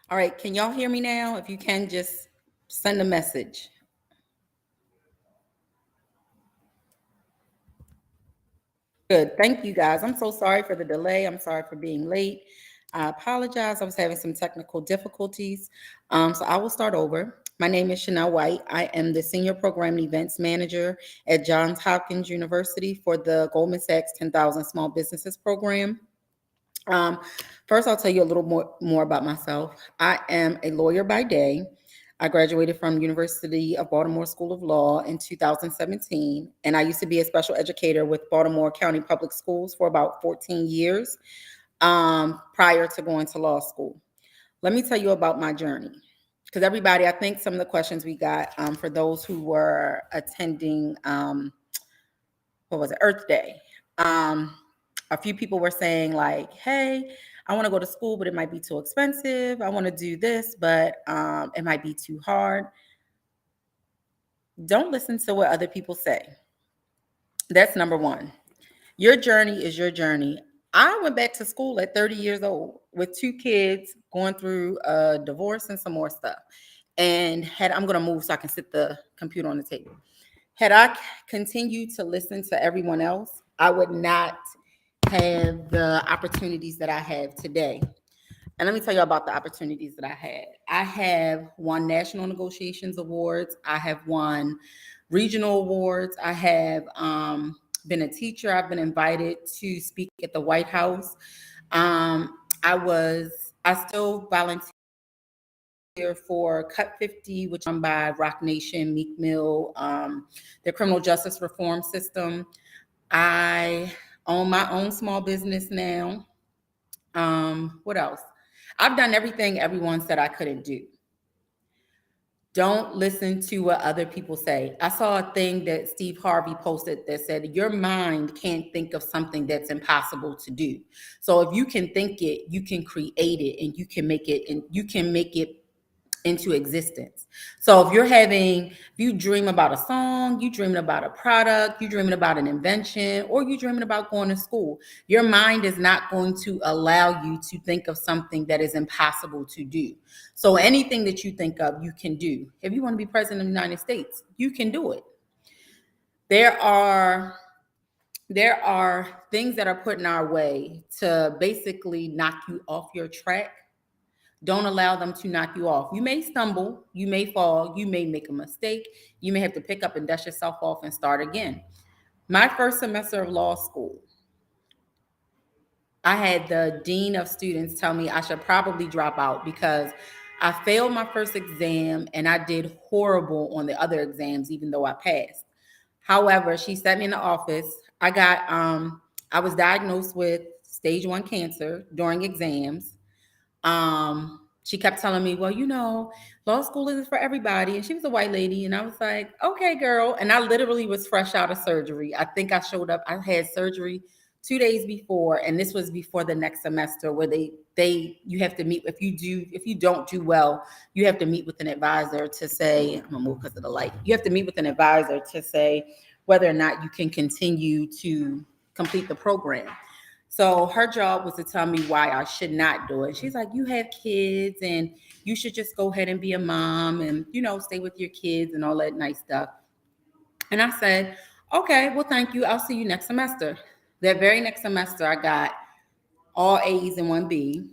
All right, can y'all hear me now? If you can, just send a message. Good. Thank you guys. I'm so sorry for the delay. I'm sorry for being late. I apologize. I was having some technical difficulties. So I will start over. My name is Chanel White. I am the Senior Program and Events Manager at Johns Hopkins University for the Goldman Sachs 10,000 Small Businesses Program. Um, First, I'll tell you a little more about myself. I am a lawyer by day. I graduated from University of Baltimore School of Law in 2017, and I used to be a special educator with Baltimore County Public Schools for about 14 years prior to going to law school. Let me tell you about my journey, because everybody, I think some of the questions we got for those who were attending, what was it, Earth Day. Um, a few people were saying like, "Hey, I want to go to school, but it might be too expensive. I want to do this, but it might be too hard." Don't listen to what other people say. That's number one. Your journey is your journey. I went back to school at 30 years old with two kids, going through a divorce and some more stuff. And I'm going to move so I can sit the computer on the table. Had I continued to listen to everyone else, I would not have the opportunities that I have today. And let me tell you about the opportunities that I had. I have won national negotiations awards. I have won regional awards. I have been a teacher. I've been invited to speak at the White House. I still volunteer for Cut 50, which is run by Rock Nation, Meek Mill, the criminal justice reform system. I own my own small business now. What else? I've done everything everyone said I couldn't do. Don't listen to what other people say. I saw a thing that Steve Harvey posted that said, your mind can't think of something that's impossible to do. So if you can think it, you can create it and you can make it into existence. So if you dream about a song, you dreaming about a product, you dreaming about an invention, or you dreaming about going to school, your mind is not going to allow you to think of something that is impossible to do. So anything that you think of, you can do. If you want to be president of the United States, you can do it. There are there are things that are put in our way to basically knock you off your track. Don't allow them to knock you off. You may stumble, you may fall, you may make a mistake, you may have to pick up and dust yourself off and start again. My first semester of law school, I had the dean of students tell me I should probably drop out because I failed my first exam and I did horrible on the other exams, even though I passed. However, she sat me in the office. I was diagnosed with stage 1 cancer during exams. She kept telling me, well, law school isn't for everybody. And she was a white lady. And I was like, okay, girl. And I literally was fresh out of surgery. I think I showed up, I had surgery 2 days before, and this was before the next semester where you have to meet. If you don't do well, you have to meet with an advisor to say, I'm gonna move because of the light. You have to meet with an advisor to say whether or not you can continue to complete the program. So her job was to tell me why I should not do it. She's like, you have kids and you should just go ahead and be a mom and, stay with your kids and all that nice stuff. And I said, okay, well, thank you. I'll see you next semester. That very next semester, I got all A's and one B.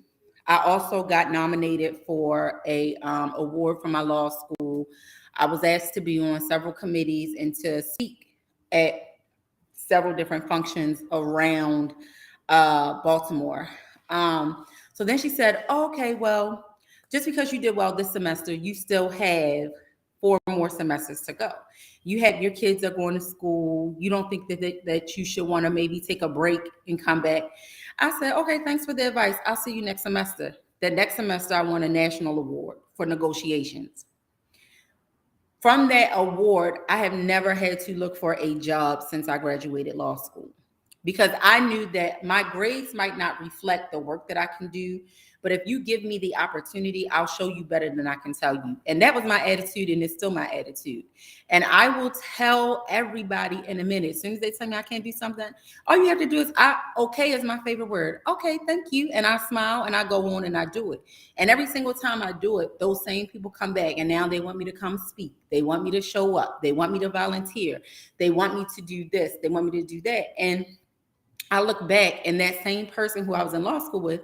I also got nominated for a award from my law school. I was asked to be on several committees and to speak at several different functions around Baltimore. So then she said, oh, okay, well, just because you did well this semester, you still have 4 more semesters to go. Your kids are going to school. You don't think that you should want to maybe take a break and come back. I said, okay, thanks for the advice. I'll see you next semester. The next semester, I won a national award for negotiations. From that award, I have never had to look for a job since I graduated law school, because I knew that my grades might not reflect the work that I can do, But if you give me the opportunity, I'll show you better than I can tell you. And that was my attitude, and it's still my attitude. And I will tell everybody in a minute. As soon as they tell me I can't do something, all you have to do is, okay is my favorite word. Okay, thank you. And I smile and I go on and I do it. And every single time I do it, those same people come back, and now they want me to come speak. They want me to show up. They want me to volunteer. They want me to do this. They want me to do that. And I look back, and that same person who I was in law school with,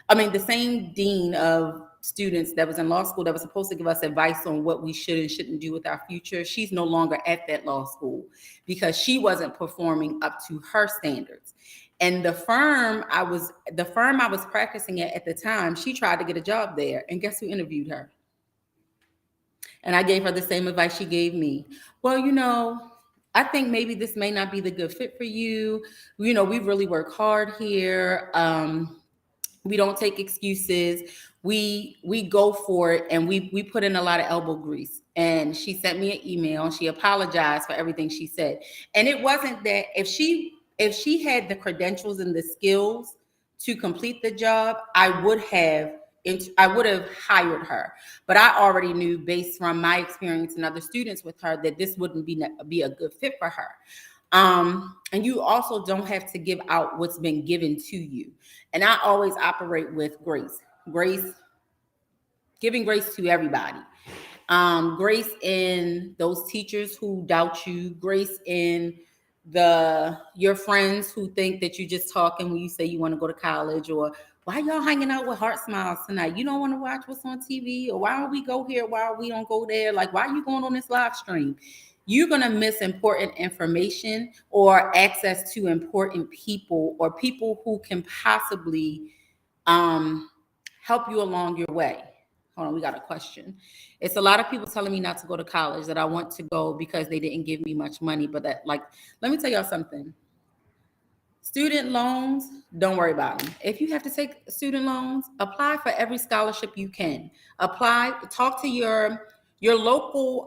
the same dean of students that was in law school that was supposed to give us advice on what we should and shouldn't do with our future, she's no longer at that law school because she wasn't performing up to her standards. And the firm I was practicing at the time, she tried to get a job there, and guess who interviewed her? And I gave her the same advice she gave me. Well, I think maybe this may not be the good fit for you. We really work hard here. We don't take excuses. We go for it, and we put in a lot of elbow grease. And she sent me an email, and she apologized for everything she said. And it wasn't that if she had the credentials and the skills to complete the job, I would have hired her. But I already knew, based from my experience and other students with her, that this wouldn't be a good fit for her. And you also don't have to give out what's been given to you. And I always operate with grace, giving grace to everybody. Grace in those teachers who doubt you, grace in your friends who think that you're just talking when you say you want to go to college, or why y'all hanging out with Heart Smiles tonight? You don't want to watch what's on TV? Or why don't we go here? Why we don't go there? Like, why are you going on this live stream? You're going to miss important information or access to important people, or people who can possibly help you along your way. Hold on, we got a question. It's a lot of people telling me not to go to college, that I want to go because they didn't give me much money. But let me tell y'all something. Student loans, don't worry about them. If you have to take student loans, apply for every scholarship you can. Apply, talk to your local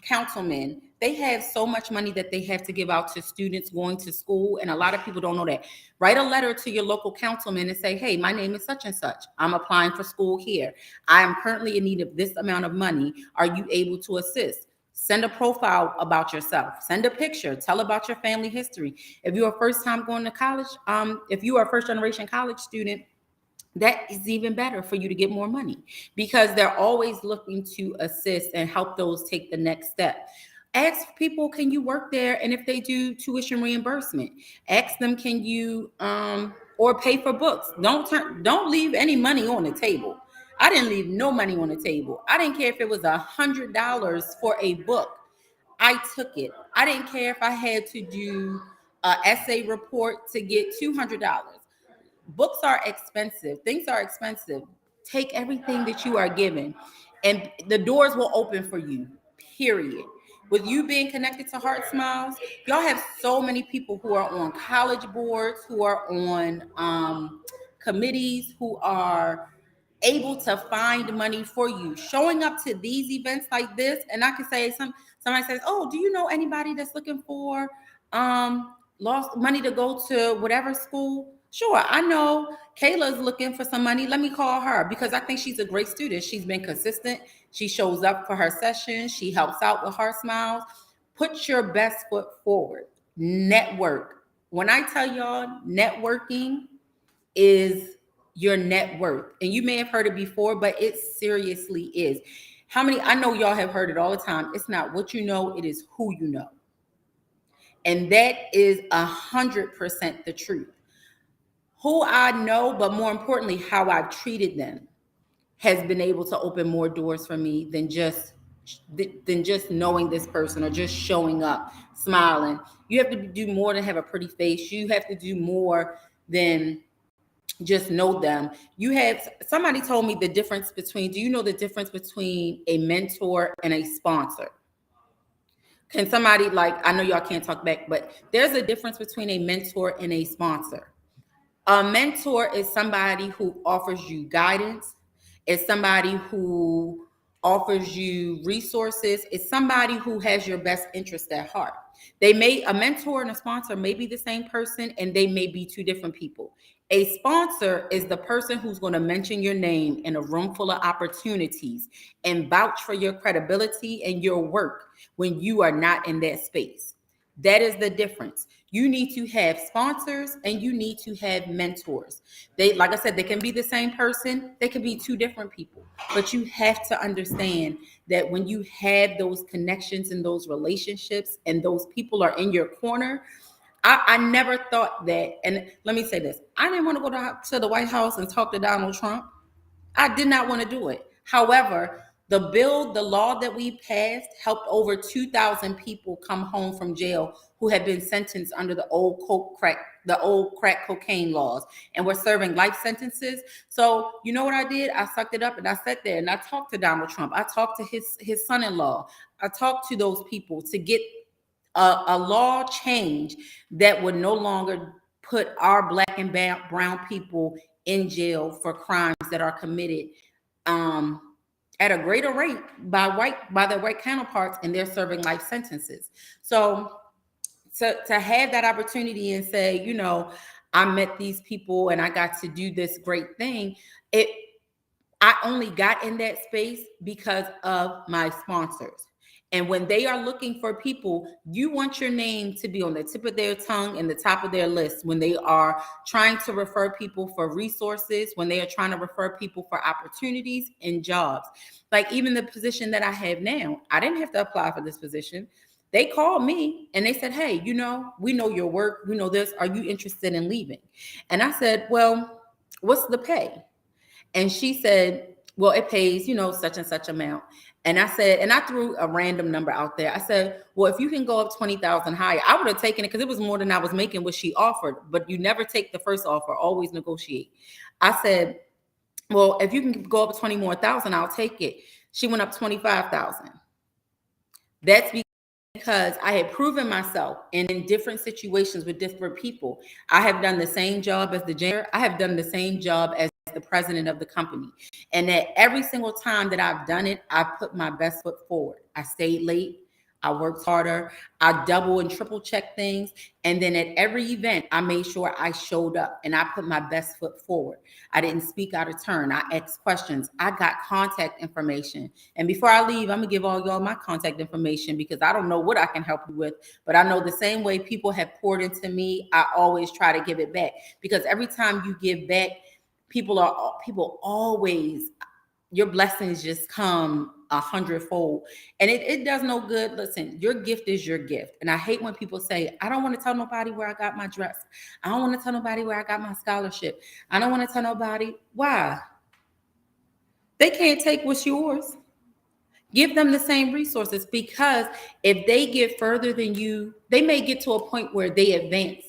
councilman. They have so much money that they have to give out to students going to school, and a lot of people don't know that. Write a letter to your local councilman and say, hey, my name is such and such. I'm applying for school here. I am currently in need of this amount of money. Are you able to assist? Send a profile about yourself. Send a picture. Tell about your family history. If you're a first time going to college, if you are a first generation college student, that is even better for you to get more money, because they're always looking to assist and help those take the next step. Ask people, can you work there? And if they do tuition reimbursement, ask them, can you or pay for books? Don't leave any money on the table. I didn't leave no money on the table. I didn't care if it was $100 for a book. I took it. I didn't care if I had to do an essay report to get $200. Books are expensive. Things are expensive. Take everything that you are given, and the doors will open for you, period. With you being connected to Heart Smiles, y'all have so many people who are on college boards, who are on committees, who are able to find money for you. Showing up to these events like this, and I can say somebody says, oh, do you know anybody that's looking for lost money to go to whatever school? Sure, I know Kayla's looking for some money. Let me call her, because I think she's a great student. She's been consistent. She shows up for her sessions. She helps out with Heart Smiles. Put your best foot forward. Network. When I tell y'all, networking is your net worth. And you may have heard it before, but it seriously is. I know y'all have heard it all the time. It's not what you know, it is who you know. And that is 100% the truth. Who I know, but more importantly, how I've treated them, has been able to open more doors for me than just knowing this person or just showing up, smiling. You have to do more than have a pretty face. You have to do more than just know them. Somebody told me the difference between, do you know the difference between a mentor and a sponsor? Can somebody, I know y'all can't talk back, but there's a difference between a mentor and a sponsor. A mentor is somebody who offers you guidance. It's somebody who offers you resources. It's somebody who has your best interest at heart. A mentor and a sponsor may be the same person, and they may be two different people. A sponsor is the person who's going to mention your name in a room full of opportunities and vouch for your credibility and your work when you are not in that space. That is the difference. You need to have sponsors and you need to have mentors. They, like I said, they can be the same person, they can be two different people, but you have to understand that when you have those connections and those relationships and those people are in your corner. I never thought that, and let me say this, I didn't want to go to the White House and talk to Donald Trump. I did not want to do it. However, the law that we passed helped over 2,000 people come home from jail who had been sentenced under the old crack cocaine laws and were serving life sentences. So you know what I did? I sucked it up and I sat there and I talked to Donald Trump. I talked to his son-in-law. I talked to those people to get a law change that would no longer put our Black and brown people in jail for crimes that are committed at a greater rate by their white counterparts, and they're serving life sentences. So to have that opportunity and say, you know, I met these people and I got to do this great thing, I only got in that space because of my sponsors. And when they are looking for people, you want your name to be on the tip of their tongue and the top of their list when they are trying to refer people for resources, when they are trying to refer people for opportunities and jobs. Like even the position that I have now, I didn't have to apply for this position. They called me and they said, hey, you know, we know your work. We know this. Are you interested in leaving? And I said, well, what's the pay? And she said, well, it pays, you know, such and such amount. And I said, and I threw a random number out there. I said, well, if you can go up 20,000 higher, I would have taken it because it was more than I was making what she offered. But you never take the first offer, always negotiate. I said, well, if you can go up 20 more thousand, I'll take it. She went up 25,000. That's because I had proven myself, and in different situations with different people. I have done the same job as the janitor. I have done the same job as the president of the company. And that every single time that I've done it, I put my best foot forward. I stayed late. I worked harder. I double and triple checked things. And then at every event, I made sure I showed up and I put my best foot forward. I didn't speak out of turn. I asked questions. I got contact information. And before I leave, I'm going to give all y'all my contact information because I don't know what I can help you with, but I know the same way people have poured into me, I always try to give it back, because every time you give back, people always, your blessings just come 100-fold, and it does no good. Listen, your gift is your gift. And I hate when people say, I don't want to tell nobody where I got my dress. I don't want to tell nobody where I got my scholarship. I don't want to tell nobody. Why? They can't take what's yours. Give them the same resources, because if they get further than you, they may get to a point where they advance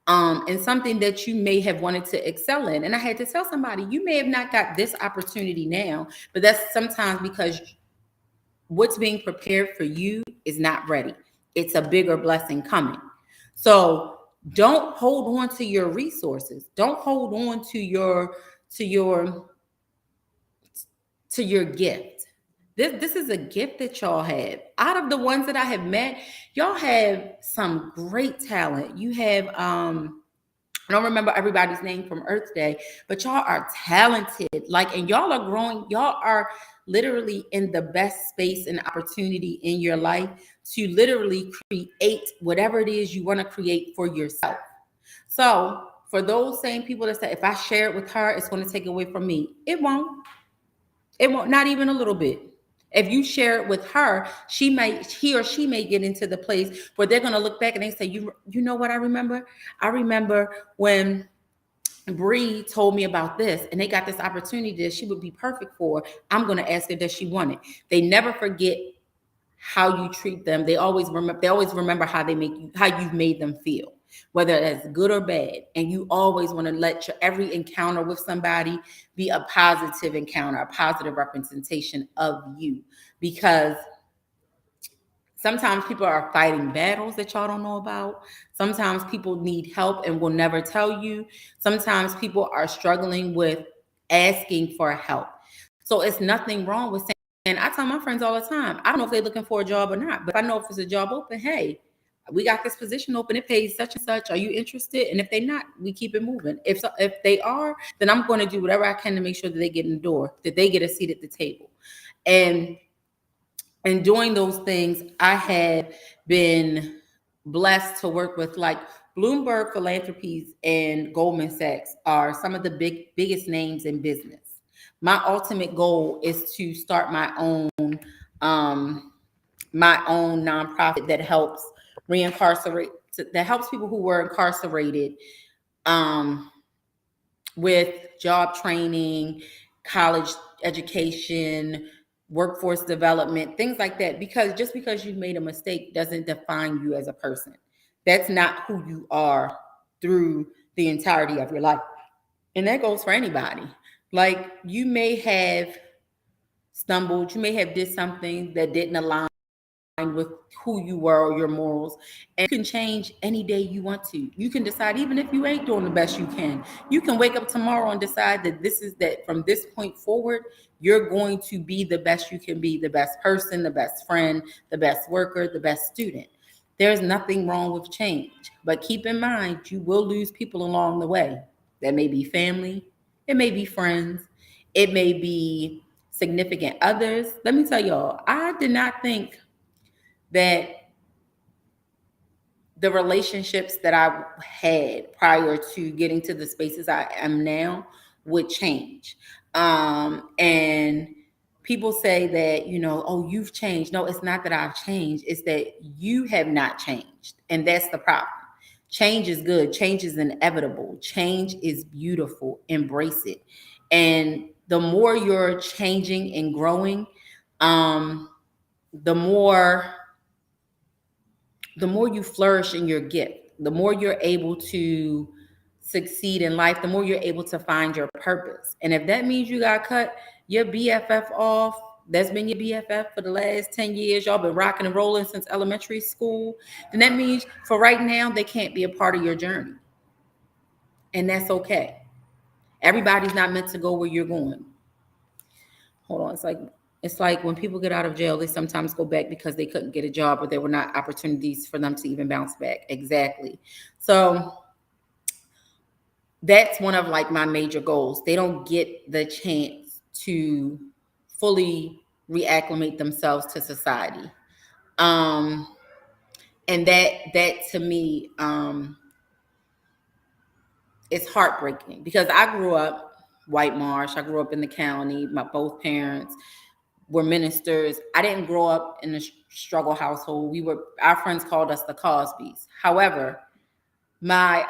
and something that you may have wanted to excel in. And I had to tell somebody, you may have not got this opportunity now, but that's sometimes because what's being prepared for you is not ready. It's a bigger blessing coming. So don't hold on to your resources. Don't hold on to your gift. This is a gift that y'all have. Out of the ones that I have met, y'all have some great talent. You have I don't remember everybody's name from Earth Day, but y'all are talented. Like, and y'all are growing. Y'all are literally in the best space and opportunity in your life to literally create whatever it is you want to create for yourself. So for those same people that say, if I share it with her, it's going to take away from me. It won't. It won't, not even a little bit. If you share it with her, he or she may get into the place where they're going to look back and they say, you know what I remember? I remember when Bree told me about this and they got this opportunity that she would be perfect for. I'm going to ask her, does she want it? They never forget how you treat them. They always remember how you've made them feel, whether that's good or bad. And you always want to let every encounter with somebody be a positive encounter, a positive representation of you, because sometimes people are fighting battles that y'all don't know about. Sometimes people need help and will never tell you. Sometimes people are struggling with asking for help. So it's nothing wrong with saying, and I tell my friends all the time, I don't know if they're looking for a job or not, but I know if it's a job open, hey, we got this position open. It pays such and such. Are you interested? And if they're not, we keep it moving. If they are, then I'm going to do whatever I can to make sure that they get in the door, that they get a seat at the table. And doing those things, I have been blessed to work with, like Bloomberg Philanthropies and Goldman Sachs are some of the biggest names in business. My ultimate goal is to start my own nonprofit that helps that helps people who were incarcerated um, with job training, college education, workforce development, things like that. Because just because you made a mistake doesn't define you as a person. That's not who you are through the entirety of your life. And that goes for anybody. Like, you may have stumbled, you may have did something that didn't align with who you were or your morals, and you can change any day you want to. You can decide, even if you ain't doing the best you can, you can wake up tomorrow and decide that from this point forward, you're going to be the best you can be, the best person, the best friend, the best worker, the best student. There's nothing wrong with change, but keep in mind, you will lose people along the way. That may be family, it may be friends, it may be significant others. Let me tell y'all, I did not think that the relationships that I had prior to getting to the spaces I am now would change. And people say that, oh, you've changed. No, it's not that I've changed. It's that you have not changed. And that's the problem. Change is good. Change is inevitable. Change is beautiful. Embrace it. And the more you're changing and growing, the more you flourish in your gift, the more you're able to succeed in life, the more you're able to find your purpose. And if that means you got cut your BFF off, that's been your BFF for the last 10 years, y'all been rocking and rolling since elementary school, then that means for right now, they can't be a part of your journey. And that's okay. Everybody's not meant to go where you're going. Hold on, it's like when people get out of jail, they sometimes go back because they couldn't get a job or there were not opportunities for them to even bounce back. Exactly. So that's one of like my major goals. They don't get the chance to fully reacclimate themselves to society. And that to me, it's heartbreaking because I grew up White Marsh. I grew up in the county. My both parents were ministers. I didn't grow up in a struggle household. Our friends called us the Cosbys. However, my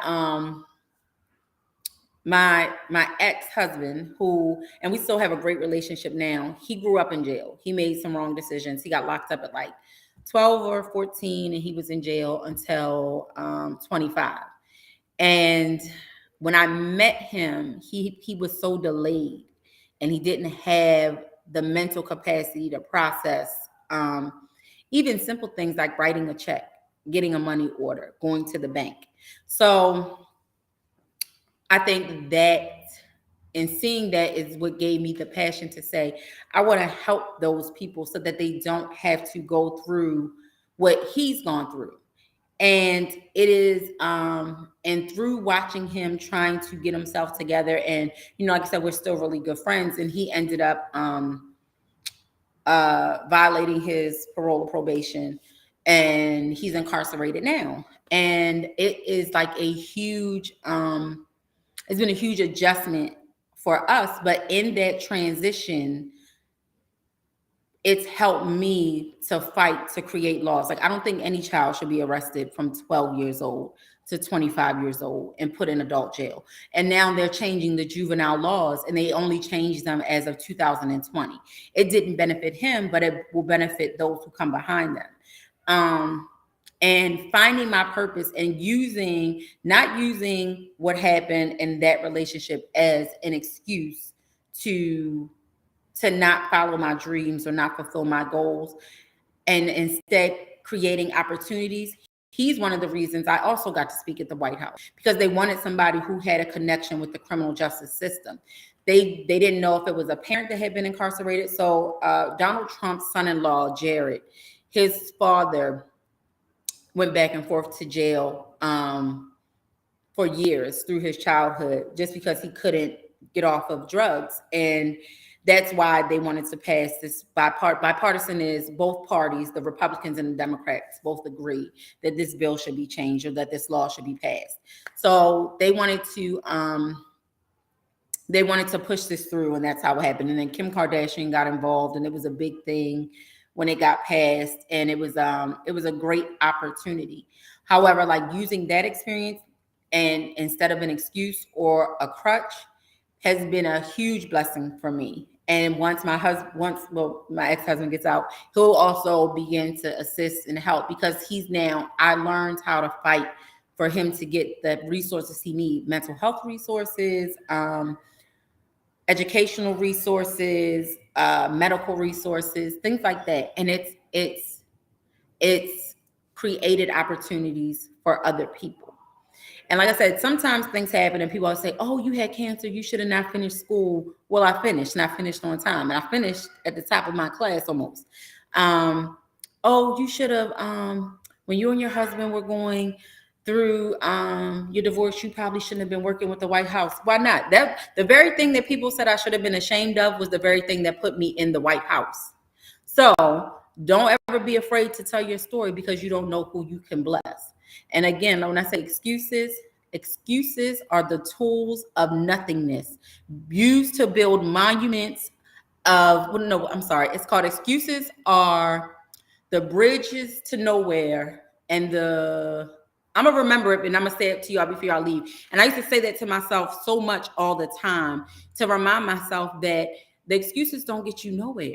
ex-husband, and we still have a great relationship now, he grew up in jail. He made some wrong decisions. He got locked up at like 12 or 14, and he was in jail until 25. And when I met him, he was so delayed, and he didn't have the mental capacity to process even simple things like writing a check, getting a money order, going to the bank. So I think that, and seeing that is what gave me the passion to say, I want to help those people so that they don't have to go through what he's gone through. And it is, and through watching him trying to get himself together, and, like I said, we're still really good friends, and he ended up violating his parole or probation, and he's incarcerated now. And it is like a huge, it's been a huge adjustment for us, but in that transition, it's helped me to fight to create laws. Like, I don't think any child should be arrested from 12 years old to 25 years old and put in adult jail. And now they're changing the juvenile laws, and they only changed them as of 2020. It didn't benefit him, but it will benefit those who come behind them. And finding my purpose and not using what happened in that relationship as an excuse to not follow my dreams or not fulfill my goals, and instead creating opportunities. He's one of the reasons I also got to speak at the White House, because they wanted somebody who had a connection with the criminal justice system. They didn't know if it was a parent that had been incarcerated. So Donald Trump's son-in-law, Jared, his father went back and forth to jail for years through his childhood just because he couldn't get off of drugs. And that's why they wanted to pass this bipartisan. Is both parties, the Republicans and the Democrats, both agree that this bill should be changed or that this law should be passed. So they wanted to push this through, and that's how it happened. And then Kim Kardashian got involved, and it was a big thing when it got passed, and it was a great opportunity. However, like, using that experience and instead of an excuse or a crutch has been a huge blessing for me. And once my ex-husband gets out, he'll also begin to assist and help, because I learned how to fight for him to get the resources he needs, mental health resources, educational resources, medical resources, things like that. And it's created opportunities for other people. And like I said, sometimes things happen and people always say, oh, you had cancer, you should have not finished school. Well, I finished, and I finished on time, and I finished at the top of my class almost. Oh, you should have, when you and your husband were going through your divorce, you probably shouldn't have been working with the White House. Why not? The very thing that people said I should have been ashamed of was the very thing that put me in the White House. So don't ever be afraid to tell your story, because you don't know who you can bless. And again, when I say excuses are the tools of nothingness used to build monuments it's called excuses are the bridges to nowhere. And I'm gonna remember it, and I'm gonna say it to y'all before y'all leave. And I used to say that to myself so much all the time, to remind myself that the excuses don't get you nowhere.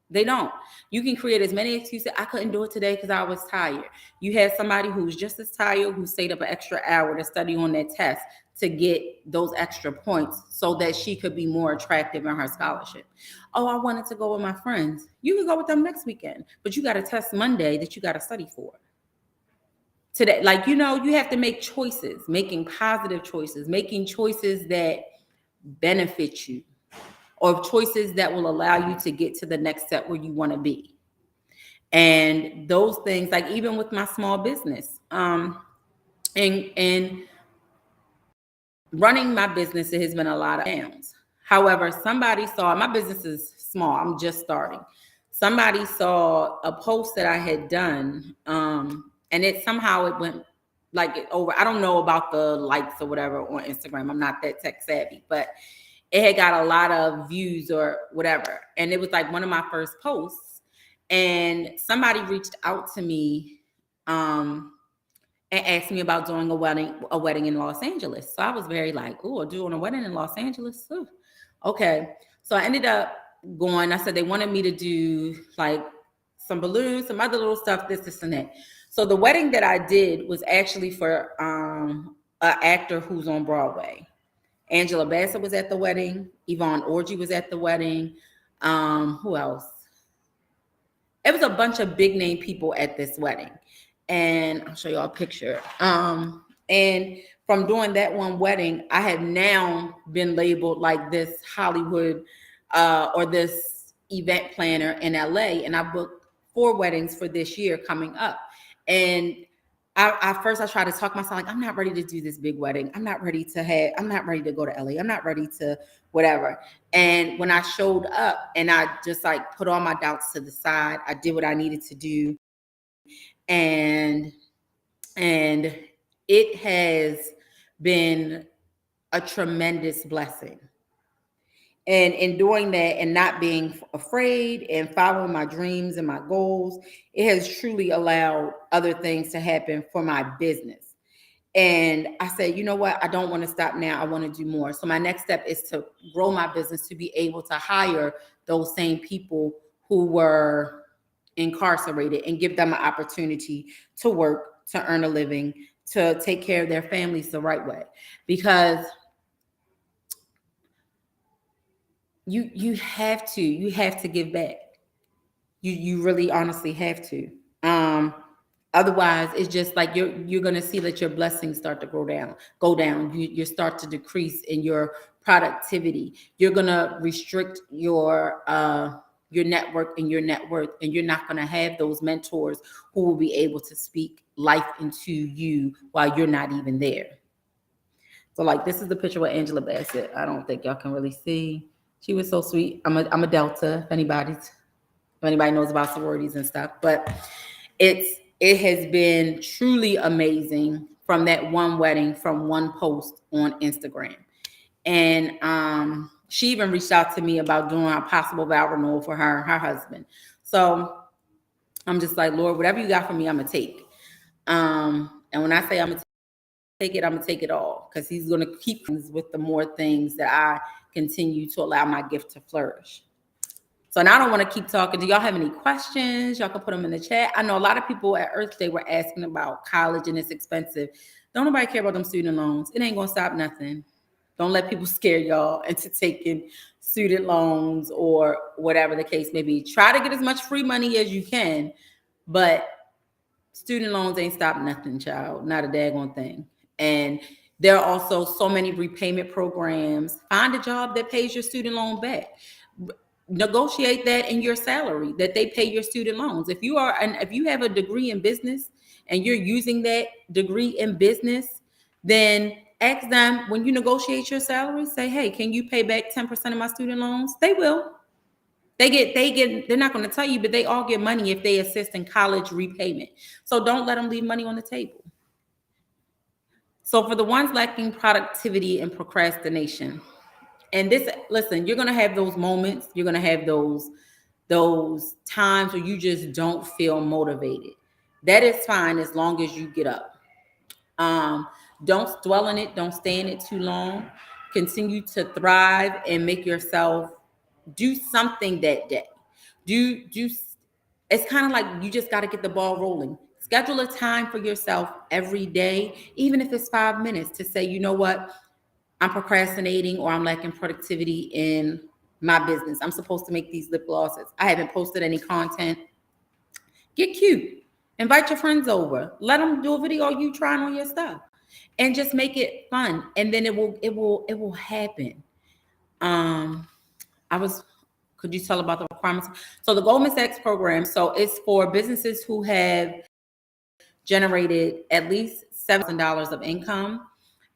They don't. You can create as many excuses. I couldn't do it today because I was tired. You had somebody who's just as tired who stayed up an extra hour to study on that test to get those extra points so that she could be more attractive in her scholarship. Oh, I wanted to go with my friends. You can go with them next weekend, but you got a test Monday that you got to study for. Today, you have to make choices, making positive choices, making choices that benefit you, or choices that will allow you to get to the next step where you want to be. And those things, like even with my small business, and running my business, it has been a lot of downs. However, somebody saw, my business is small, I'm just starting. Somebody saw a post that I had done, and it went over. I don't know about the likes or whatever on Instagram. I'm not that tech savvy, but it had got a lot of views or whatever. And it was like one of my first posts. And somebody reached out to me and asked me about doing a wedding in Los Angeles. So I was very like, oh, doing a wedding in Los Angeles? Ooh. Okay. So I ended up going. I said they wanted me to do like some balloons, some other little stuff, this and that. So the wedding that I did was actually for an actor who's on Broadway. Angela Bassett was at the wedding. Yvonne Orji was at the wedding. Who else? It was a bunch of big name people at this wedding. And I'll show y'all a picture. And from doing that one wedding, I have now been labeled like this Hollywood or this event planner in LA. And I booked 4 weddings for this year coming up. And I tried to talk myself like, I'm not ready to do this big wedding. I'm not ready to go to LA. I'm not ready to whatever. And when I showed up and I just like put all my doubts to the side, I did what I needed to do. And it has been a tremendous blessing. And in doing that and not being afraid and following my dreams and my goals, it has truly allowed other things to happen for my business. And I said, you know what? I don't want to stop now. I want to do more. So my next step is to grow my business, to be able to hire those same people who were incarcerated and give them an opportunity to work, to earn a living, to take care of their families the right way. Because you have to give back. You really honestly have to. Otherwise, it's just like you're going to see that your blessings start to go down. You start to decrease in your productivity. You're going to restrict your your network and your net worth, and you're not going to have those mentors who will be able to speak life into you while you're not even there. So like this is the picture with Angela Bassett. I don't think y'all can really see. She was so sweet. I'm a Delta, if anybody knows about sororities and stuff. But it has been truly amazing from that one wedding, from one post on Instagram. And she even reached out to me about doing a possible vow renewal for her and her husband. So I'm just like, Lord, whatever you got for me, I'm gonna take. And when I say I'm gonna take it, I'm gonna take it all, because he's gonna keep with the more things that I continue to allow my gift to flourish. So now I don't want to keep talking. Do y'all have any questions? Y'all can put them in the chat. I know a lot of people at Earth Day were asking about college and it's expensive. Don't nobody care about them student loans. It ain't gonna stop nothing. Don't let people scare y'all into taking student loans or whatever the case may be. Try to get as much free money as you can, but student loans ain't stop nothing, child. Not a daggone thing. And there are also so many repayment programs. Find a job that pays your student loan back. Negotiate that in your salary, that they pay your student loans. If you have a degree in business and you're using that degree in business, then ask them when you negotiate your salary, say, hey, can you pay back 10% of my student loans? They will. They're not going to tell you, but they all get money if they assist in college repayment. So don't let them leave money on the table. So for the ones lacking productivity and procrastination, and this, listen, you're going to have those moments. You're going to have those times where you just don't feel motivated. That is fine as long as you get up. Don't dwell in it. Don't stay in it too long. Continue to thrive and make yourself do something that day. It's kind of like you just got to get the ball rolling. Schedule a time for yourself every day, even if it's 5 minutes, to say, you know what, I'm procrastinating or I'm lacking productivity in my business. I'm supposed to make these lip glosses. I haven't posted any content. Get cute. Invite your friends over. Let them do a video of you trying on your stuff, and just make it fun. And then it will happen. Could you tell about the requirements? So the Goldman Sachs program, so it's for businesses who have generated at least $7,000 of income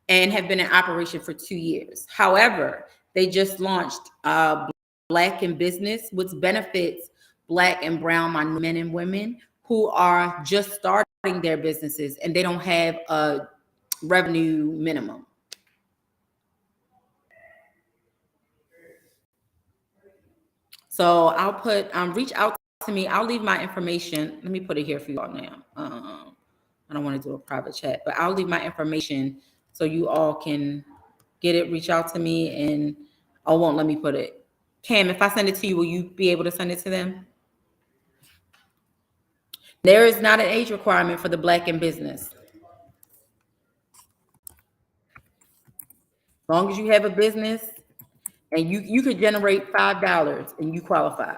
and have been in operation for 2 years. However, they just launched Black in Business, which benefits Black and brown men and women who are just starting their businesses and they don't have a revenue minimum. So I'll put, reach out to me. I'll leave my information. Let me put it here for you all now. I don't want to do a private chat, but I'll leave my information so you all can get it, reach out to me, and I won't let me put it. Cam, if I send it to you, will you be able to send it to them? There is not an age requirement for the Black in Business. As long as you have a business and you could generate $5 and you qualify.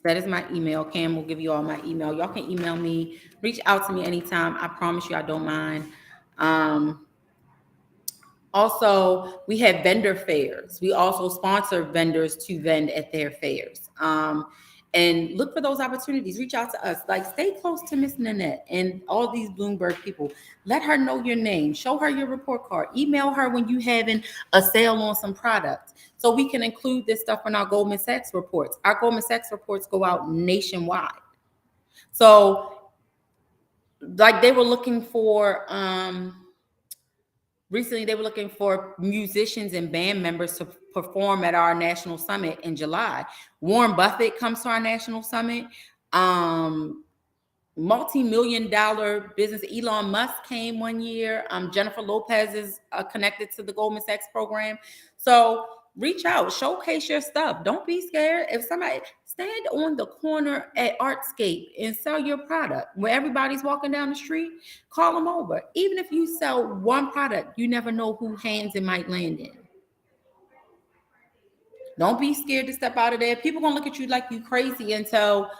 That is my email. Cam will give you all my email. Y'all can email me, reach out to me anytime. I promise you I don't mind. Also, we have vendor fairs. We also sponsor vendors to vend at their fairs. And look for those opportunities. Reach out to us. Like, stay close to Miss Nanette and all these Bloomberg people. Let her know your name. Show her your report card. Email her when you having a sale on some products, so we can include this stuff in our Goldman Sachs reports. Our Goldman Sachs reports go out nationwide. So, like, they were looking for recently, they were looking for musicians and band members to perform at our national summit in July. Warren Buffett comes to our national summit. Multi-million-dollar business. Elon Musk came one year. Jennifer Lopez is connected to the Goldman Sachs program. So reach out, showcase your stuff. Don't be scared. If somebody stand on the corner at Artscape and sell your product where everybody's walking down the street, call them over. Even if you sell one product, you never know whose hands it might land in. Don't be scared to step out of there. People gonna look at you like you crazy until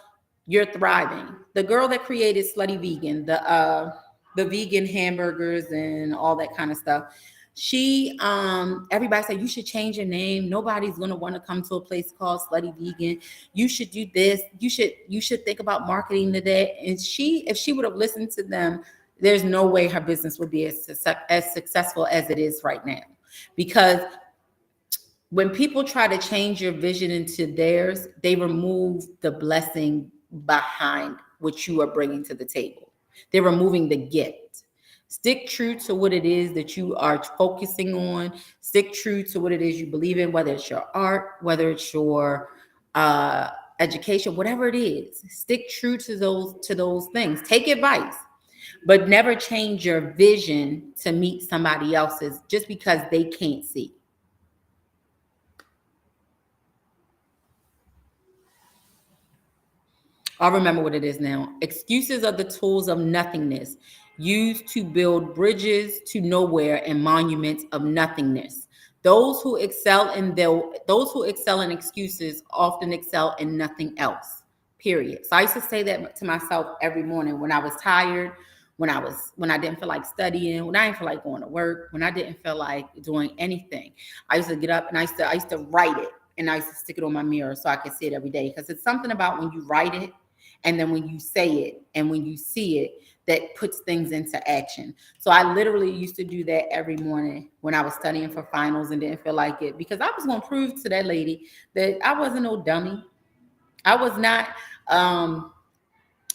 you're thriving. The girl that created Slutty Vegan, the vegan hamburgers and all that kind of stuff, Everybody said you should change your name. Nobody's gonna want to come to a place called Slutty Vegan. You should do this. You should think about marketing to that. And if she would have listened to them, there's no way her business would be as successful as it is right now. Because when people try to change your vision into theirs, they remove the blessing behind what you are bringing to the table. They're removing the gift. Stick true to what it is that you are focusing on. Stick true to what it is you believe in, whether it's your art, whether it's your education, whatever it is. Stick true to those things. Take advice, but never change your vision to meet somebody else's just because they can't see. I'll remember what it is now. Excuses are the tools of nothingness, used to build bridges to nowhere and monuments of nothingness. Those who excel in excuses often excel in nothing else. Period. So I used to say that to myself every morning when I was tired, when I didn't feel like studying, when I didn't feel like going to work, when I didn't feel like doing anything. I used to get up and I used to write it, and I used to stick it on my mirror so I could see it every day, because it's something about when you write it and then when you say it and when you see it, that puts things into action. So I literally used to do that every morning when I was studying for finals and didn't feel like it, because I was going to prove to that lady that I wasn't no dummy. I was not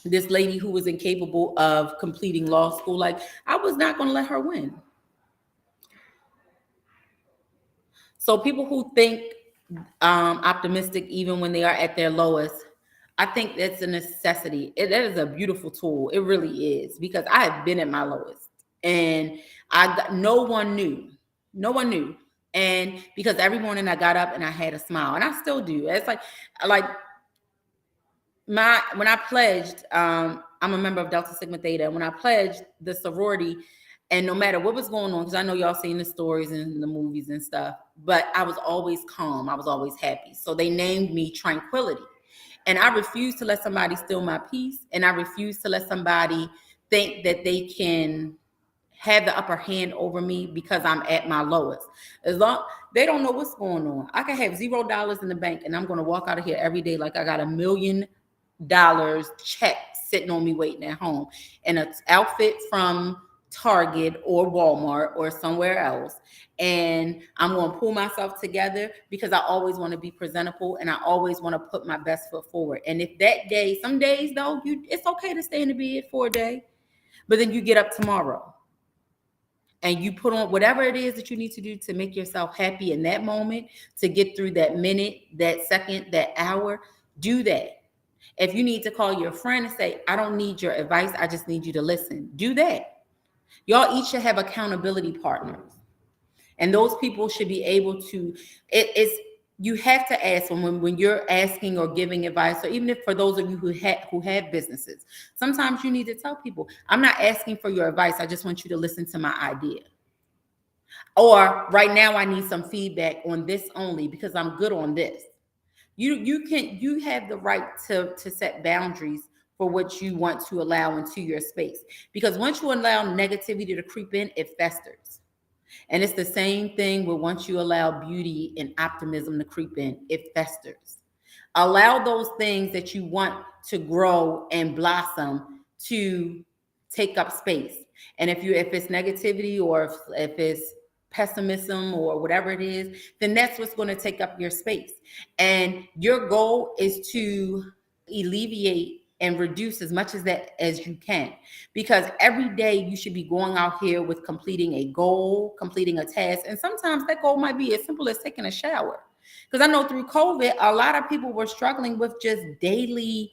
this lady who was incapable of completing law school. Like, I was not going to let her win. So people who think optimistic even when they are at their lowest, I think that's a necessity. That is a beautiful tool. It really is, because I have been at my lowest, and no one knew. No one knew. And because every morning I got up and I had a smile, and I still do. It's like when I pledged, I'm a member of Delta Sigma Theta. When I pledged the sorority, and no matter what was going on, because I know y'all seen the stories and the movies and stuff, but I was always calm. I was always happy. So they named me Tranquility. And I refuse to let somebody steal my peace. And I refuse to let somebody think that they can have the upper hand over me because I'm at my lowest. As long they don't know what's going on. I can have $0 in the bank and I'm going to walk out of here every day like I got $1 million check sitting on me waiting at home, and an outfit from Target or Walmart or somewhere else. And I'm going to pull myself together because I always want to be presentable and I always want to put my best foot forward. And if that day, some days though, it's okay to stay in the bed for a day, but then you get up tomorrow and you put on whatever it is that you need to do to make yourself happy in that moment, to get through that minute, that second, that hour. Do that. If you need to call your friend and say, I don't need your advice, I just need you to listen, do that. Y'all each should have accountability partners. And those people should be able to, you have to ask when you're asking or giving advice, or even if for those of you who have businesses, sometimes you need to tell people, I'm not asking for your advice, I just want you to listen to my idea. Or right now I need some feedback on this only because I'm good on this. You have the right to set boundaries for what you want to allow into your space. Because once you allow negativity to creep in, it festers. And it's the same thing with once you allow beauty and optimism to creep in, it festers. Allow those things that you want to grow and blossom to take up space. And if it's negativity, or if it's pessimism or whatever it is, then that's what's going to take up your space. And your goal is to alleviate and reduce as much as that as you can, because every day you should be going out here with completing a goal, completing a task. And sometimes that goal might be as simple as taking a shower, because I know through COVID a lot of people were struggling with just daily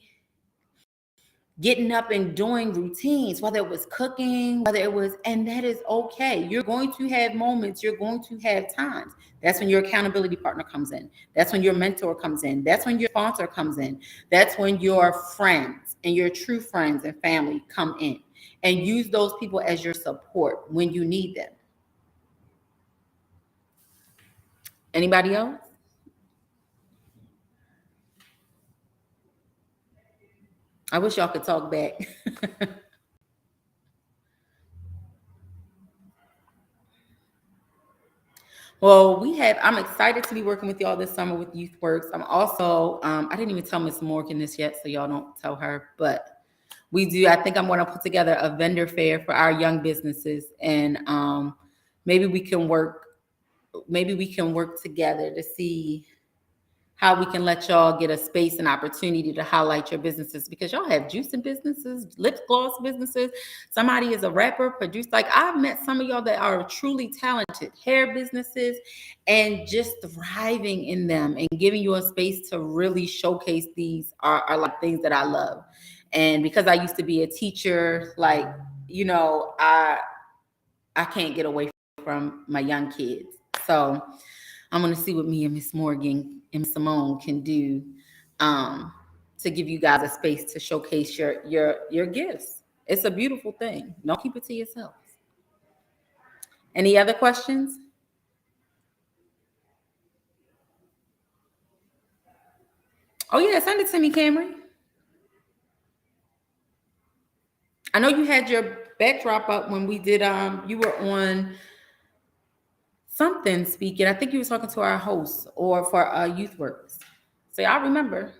getting up and doing routines, whether it was cooking, and that is okay. You're going to have moments, you're going to have times. That's when your accountability partner comes in. That's when your mentor comes in. That's when your sponsor comes in. That's when your friends and your true friends and family come in, and use those people as your support when you need them. Anybody else? I wish y'all could talk back. Well, I'm excited to be working with y'all this summer with YouthWorks. I'm also, I didn't even tell Miss Morgan this yet, so y'all don't tell her, but I think I'm going to put together a vendor fair for our young businesses, and maybe we can work, together to see how we can let y'all get a space and opportunity to highlight your businesses, because y'all have juicing businesses, lip gloss businesses. Somebody is a rapper, producer. Like, I've met some of y'all that are truly talented, hair businesses, and just thriving in them and giving you a space to really showcase these are like things that I love. And because I used to be a teacher, like, I can't get away from my young kids. So I'm going to see what me and Miss Morgan and Simone can do, to give you guys a space to showcase your gifts. It's a beautiful thing. Don't keep it to yourself. Any other questions? Oh yeah, send it to me, Camry. I know you had your backdrop up when we did. You were on something speaking. I think you were talking to our host or for YouthWorks. So I remember.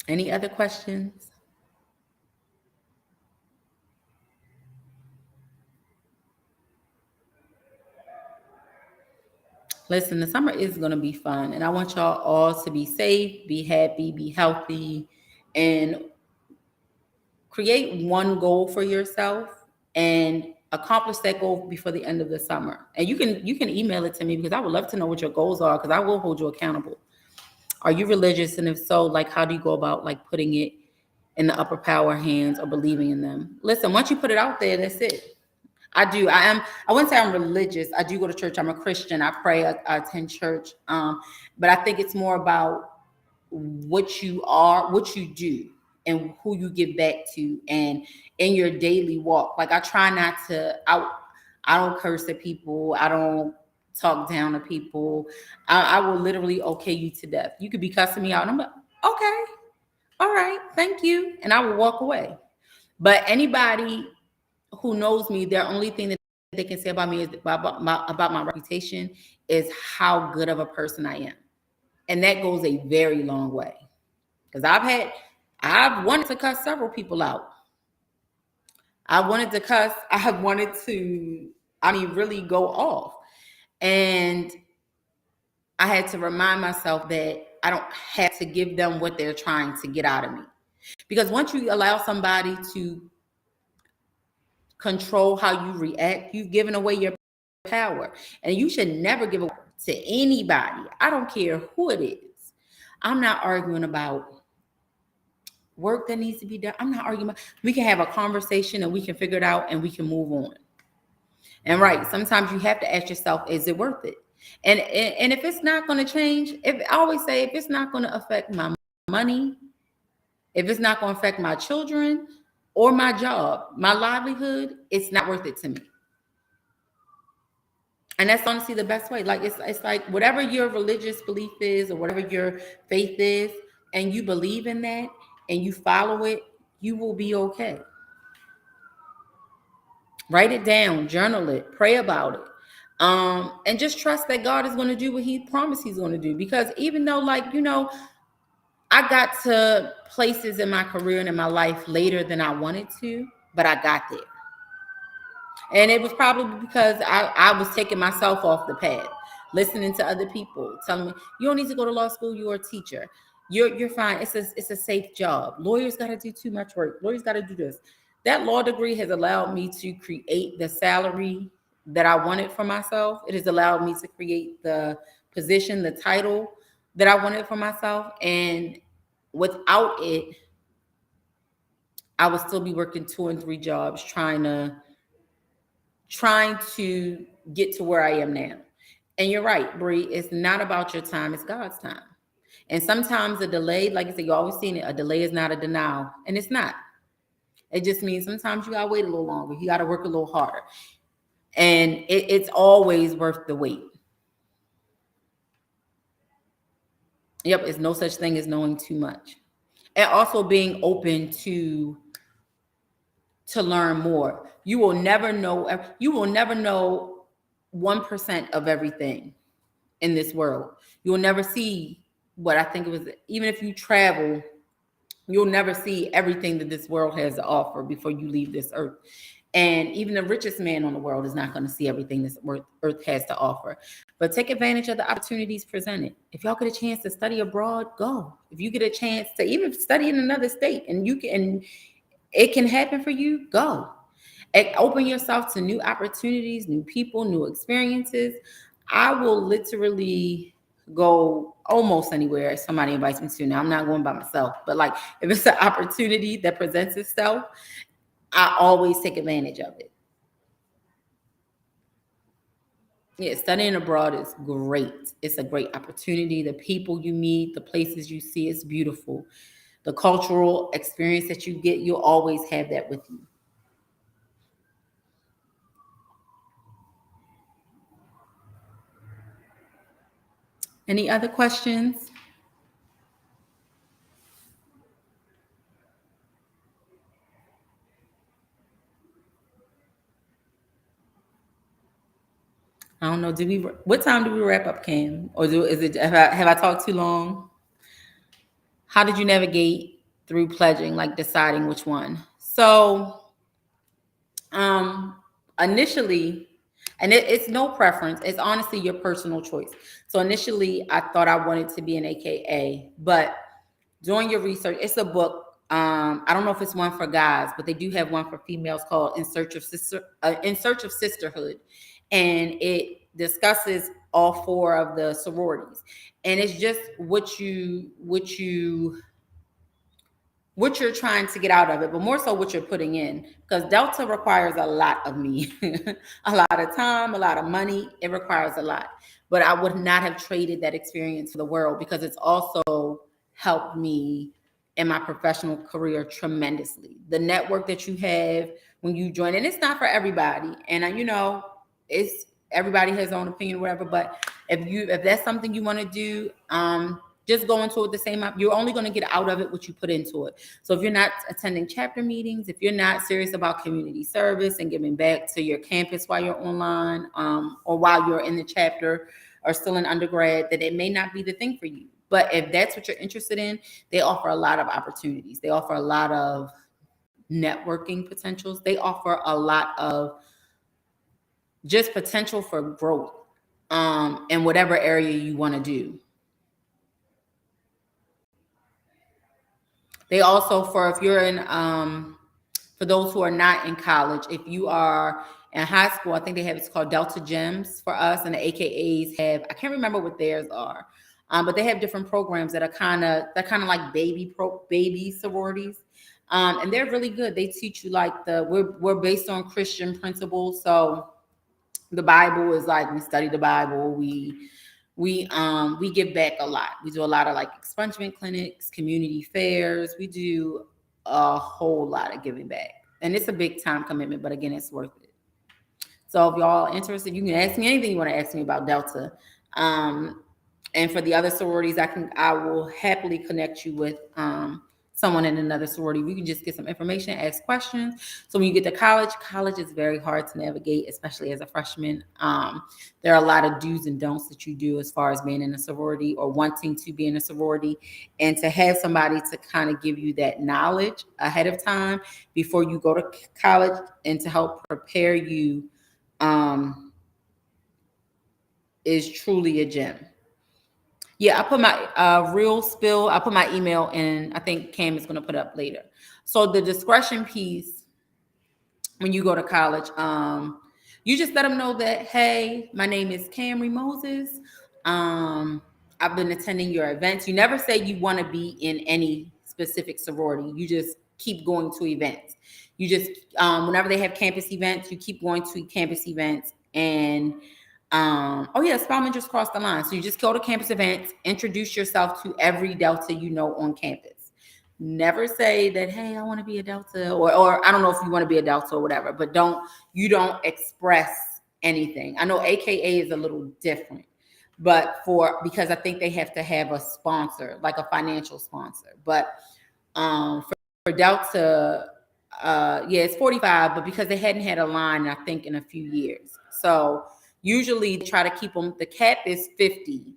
Any other questions? Listen, the summer is going to be fun, and I want y'all all to be safe, be happy, be healthy, and create one goal for yourself and accomplish that goal before the end of the summer. And you can email it to me, because I would love to know what your goals are, because I will hold you accountable. Are you religious? And if so, like, how do you go about like putting it in the upper power hands or believing in them? Listen, once you put it out there, that's it. I wouldn't say I'm religious. I do go to church. I'm a Christian. I pray. I attend church. But I think it's more about what you are, what you do, and who you give back to, and in your daily walk. Like, I try not to. I don't curse at people. I don't talk down to people. I will literally okay you to death. You could be cussing me out, and I'm like, okay, all right, thank you, and I will walk away. But anybody who knows me, their only thing that they can say about me is about my reputation is how good of a person I am. And that goes a very long way. Because I've wanted to cuss several people out. I wanted to cuss, I have wanted to, really go off. And I had to remind myself that I don't have to give them what they're trying to get out of me. Because once you allow somebody to control how you react, you've given away your power. And you should never give away to anybody. I don't care who it is. I'm not arguing about work that needs to be done. I'm not arguing about, we can have a conversation and we can figure it out and we can move on. And right, sometimes you have to ask yourself, is it worth it? And if it's not going to change, I always say, if it's not going to affect my money, if it's not going to affect my children or my job, my livelihood, it's not worth it to me. And that's honestly the best way. Like, it's like whatever your religious belief is or whatever your faith is, and you believe in that and you follow it, you will be okay. Write it down, journal it, pray about it. And just trust that God is going to do what he promised he's going to do. Because even though, like, I got to places in my career and in my life later than I wanted to, but I got there. And it was probably because I was taking myself off the path, listening to other people telling me, you don't need to go to law school, you're a teacher. You're fine. It's a safe job. Lawyers got to do too much work. Lawyers got to do this. That law degree has allowed me to create the salary that I wanted for myself. It has allowed me to create the position, the title that I wanted for myself. And without it, I would still be working 2 and 3 jobs trying to get to where I am now. And you're right, Bree, it's not about your time, it's God's time. And sometimes a delay, like you said, you always seen it, a delay is not a denial. And it's not. It just means sometimes you gotta wait a little longer. You gotta work a little harder. And it's always worth the wait. Yep, it's no such thing as knowing too much. And also being open to to learn more. You will never know. You will never know 1% of everything in this world. You will never see what I think it was. Even if you travel, you'll never see everything that this world has to offer before you leave this earth. And even the richest man on the world is not going to see everything this earth has to offer. But take advantage of the opportunities presented. If y'all get a chance to study abroad, go. If you get a chance to even study in another state and you can, it can happen for you, go. And open yourself to new opportunities, new people, new experiences. I will literally go almost anywhere if somebody invites me to. Now, I'm not going by myself, but like if it's an opportunity that presents itself, I always take advantage of it. Yeah, studying abroad is great. It's a great opportunity. The people you meet, the places you see, it's beautiful. The cultural experience that you get, you'll always have that with you. Any other questions? I don't know. Do we? What time do we wrap up, Cam? Or is it? Have I talked too long? How did you navigate through pledging, like deciding which one? So, um, initially, and it's no preference. It's honestly your personal choice. So initially, I thought I wanted to be an AKA, but doing your research, it's a book. I don't know if it's one for guys, but they do have one for females called In Search of Sisterhood, and it discusses all four of the sororities, and it's just what you're trying to get out of it, but more so what you're putting in. Because Delta requires a lot of me, a lot of time, a lot of money. It requires a lot. But I would not have traded that experience for the world because it's also helped me in my professional career tremendously. The network that you have when you join, and it's not for everybody. And it's everybody has their own opinion, or whatever. But if that's something you want to do, just go into it the same. You're only going to get out of it what you put into it. So if you're not attending chapter meetings, if you're not serious about community service and giving back to your campus while you're online, or while you're in the chapter or still in undergrad, then it may not be the thing for you. But if that's what you're interested in, they offer a lot of opportunities. They offer a lot of networking potentials. They offer a lot of just potential for growth in whatever area you want to do. They also, if you're in, for those who are not in college, if you are in high school, I think they have, it's called Delta Gems for us, and the AKAs have, I can't remember what theirs are, but they have different programs that are kind of like baby sororities, and they're really good. They teach you like we're based on Christian principles, so the Bible is like, we study the Bible, we give back a lot. We do a lot of like expungement clinics, community fairs. We do a whole lot of giving back, and it's a big time commitment, but again, it's worth it. So if y'all interested, you can ask me anything you want to ask me about Delta. And for the other sororities, I will happily connect you with someone in another sorority. We can just get some information, ask questions. So when you get to college is very hard to navigate, especially as a freshman. There are a lot of do's and don'ts that you do as far as being in a sorority or wanting to be in a sorority, and to have somebody to kind of give you that knowledge ahead of time before you go to college and to help prepare you is truly a gem. Yeah, I put my real spill. I put my email in. I think Cam is going to put up later. So the discretion piece, when you go to college, you just let them know that, hey, my name is Camry Moses. I've been attending your events. You never say you want to be in any specific sorority. You just keep going to events. You just whenever they have campus events, you keep going to campus events. And oh yeah, Spelman just crossed the line. So you just go to campus events, introduce yourself to every Delta you know on campus. Never say that, hey, I want to be a Delta, or I don't know if you want to be a Delta or whatever, but you don't express anything. I know AKA is a little different, but because I think they have to have a sponsor, like a financial sponsor. But for Delta, Yeah, it's 45, but because they hadn't had a line, I think, in a few years. So usually they try to keep them, the cap is 50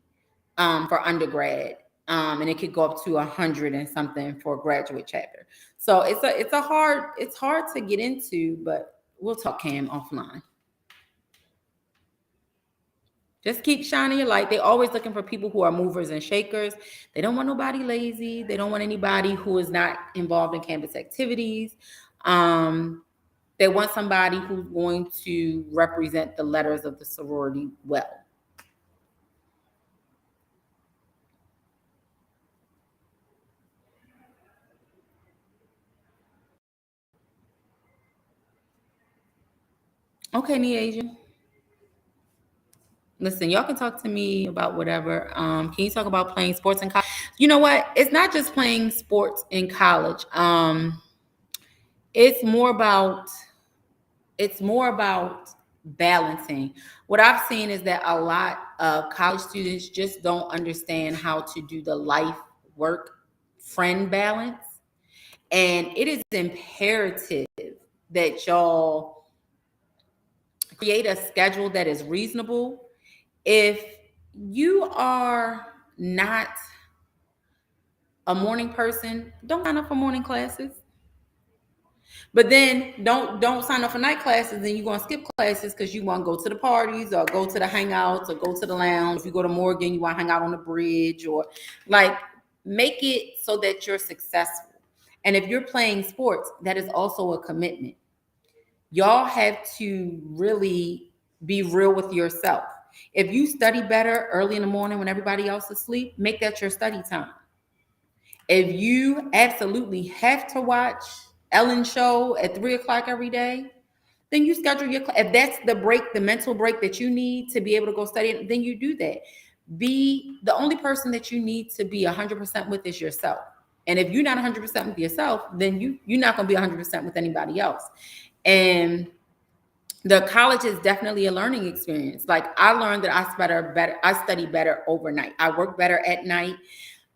for undergrad. And it could go up to 100 and something for a graduate chapter. So it's hard to get into, but we'll talk Cam offline. Just keep shining your light. They're always looking for people who are movers and shakers. They don't want nobody lazy. They don't want anybody who is not involved in campus activities. Um, they want somebody who's going to represent the letters of the sorority well. Okay, Neasia. Listen, y'all can talk to me about whatever. Can you talk about playing sports in college? You know what? It's not just playing sports in college. It's more about it's more about balancing. What I've seen is that a lot of college students just don't understand how to do the life work friend balance. And it is imperative that y'all create a schedule that is reasonable. If you are not a morning person, don't sign up for morning classes. But then don't sign up for night classes, and you're gonna skip classes because you want to go to the parties or go to the hangouts or go to the lounge. If you go to Morgan, you want to hang out on the bridge, or like make it so that you're successful. And if you're playing sports, that is also a commitment. Y'all have to really be real with yourself. If you study better early in the morning when everybody else is asleep, make that your study time. If you absolutely have to watch Ellen show at 3 o'clock every day, then you schedule your class. If that's the break, the mental break that you need to be able to go study, then you do that. Be the only person that you need to be 100% with is yourself. And if you're not 100% with yourself, then you're not going to be 100% with anybody else. And the college is definitely a learning experience. Like I learned that I study better overnight. I work better at night.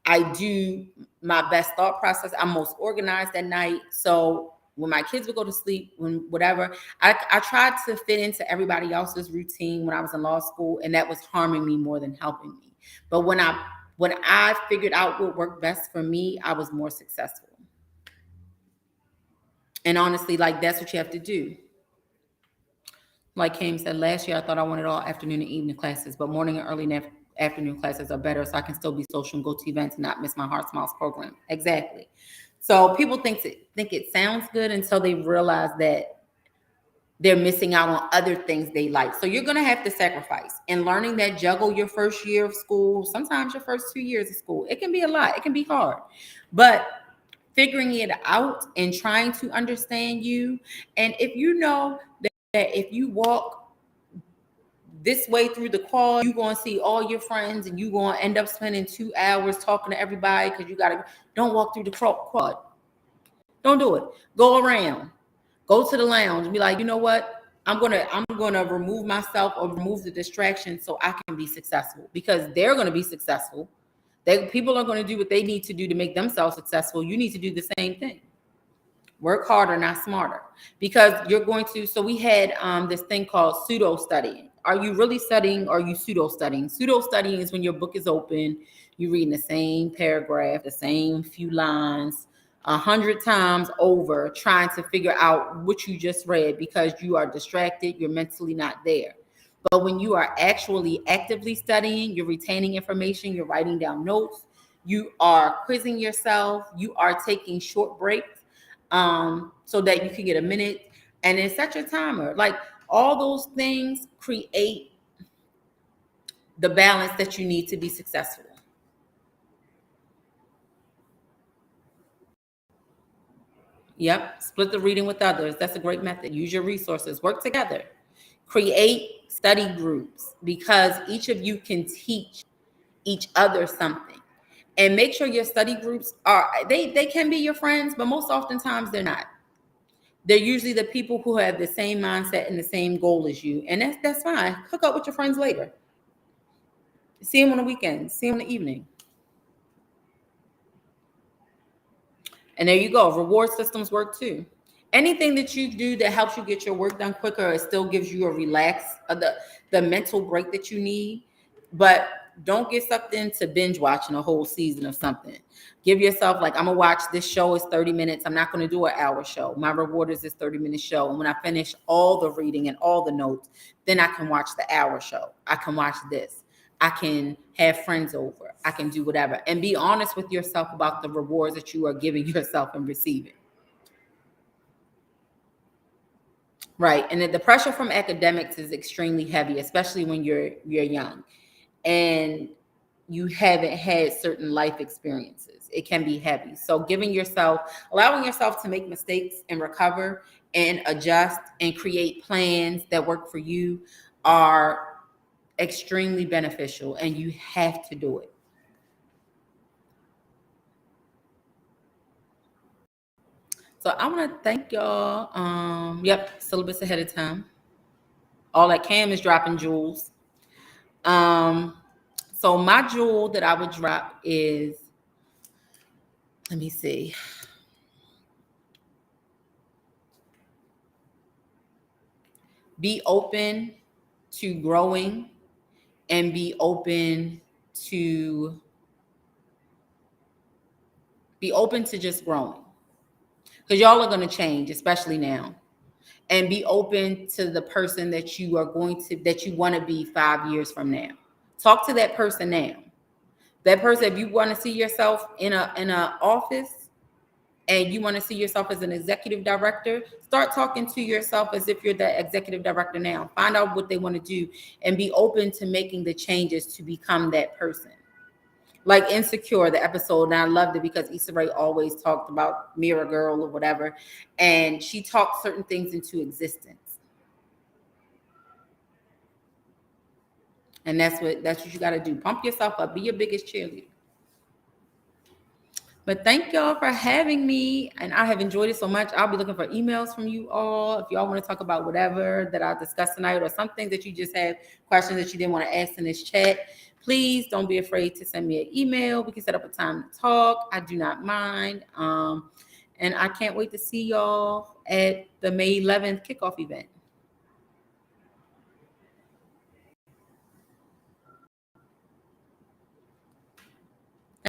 I do my best thought process. I'm most organized at night. So when my kids would go to sleep, when whatever, I tried to fit into everybody else's routine when I was in law school, and that was harming me more than helping me. But when I figured out what worked best for me, I was more successful. And honestly, like that's what you have to do. Like Kim said, last year I thought I wanted all afternoon and evening classes, but morning and early afternoon classes are better, so I can still be social and go to events and not miss my Heart Smiles program. Exactly. So people think it sounds good until they realize that they're missing out on other things they like. So you're going to have to sacrifice. And learning that juggle your first year of school, sometimes your first 2 years of school, it can be a lot. It can be hard. But figuring it out and trying to understand you. And if you know that if you walk this way through the quad, you're going to see all your friends and you're going to end up spending 2 hours talking to everybody because don't walk through the quad. Don't do it. Go around. Go to the lounge and be like, you know what? I'm gonna remove myself or remove the distraction so I can be successful, because they're gonna be successful. People are gonna do what they need to do to make themselves successful. You need to do the same thing. Work harder, not smarter, because you're going to. So we had this thing called pseudo studying. Are you really studying? Or are you pseudo studying? Pseudo studying is when your book is open, you're reading the same paragraph, the same few lines 100 times over, trying to figure out what you just read because you are distracted, you're mentally not there. But when you are actually actively studying, you're retaining information, you're writing down notes, you are quizzing yourself, you are taking short breaks so that you can get a minute, and then set your timer. Like all those things create the balance that you need to be successful. Yep. Split the reading with others. That's a great method. Use your resources. Work together. Create study groups, because each of you can teach each other something. And make sure your study groups they can be your friends, but most oftentimes they're not. They're usually the people who have the same mindset and the same goal as you. And that's fine. Hook up with your friends later. See them on the weekend. See them in the evening. And there you go. Reward systems work too. anything that you do that helps you get your work done quicker, it still gives you a relax, the mental break that you need. But don't get sucked into binge watching a whole season of something. Give yourself, like, I'm gonna watch this show is 30 minutes. I'm not gonna do an hour show. My reward is this 30-minute show. And when I finish all the reading and all the notes, then I can watch the hour show. I can watch this. I can have friends over. I can do whatever. And be honest with yourself about the rewards that you are giving yourself and receiving. Right. And the pressure from academics is extremely heavy, especially when you're young and you haven't had certain life experiences. It can be heavy. So allowing yourself to make mistakes and recover and adjust and create plans that work for you are extremely beneficial, and you have to do it. So I want to thank y'all. Yep, syllabus ahead of time. All that Cam is dropping jewels. So my jewel that I would drop is, let me see. Be open to growing and be open to just growing. Because y'all are going to change, especially now. And be open to the person that you want to be 5 years from now. Talk to that person now. That person, if you want to see yourself in a office and you want to see yourself as an executive director, start talking to yourself as if you're the executive director now. Find out what they want to do and be open to making the changes to become that person. Like Insecure, the episode, and I loved it because Issa Rae always talked about Mirror Girl or whatever, and she talked certain things into existence. And that's what you got to do. Pump yourself up. Be your biggest cheerleader. But thank y'all for having me, and I have enjoyed it so much. I'll be looking for emails from you all if y'all want to talk about whatever that I discussed tonight, or something that you just have questions that you didn't want to ask in this chat. Please don't be afraid to send me an email. We can set up a time to talk. I do not mind. And I can't wait to see y'all at the May 11th kickoff event.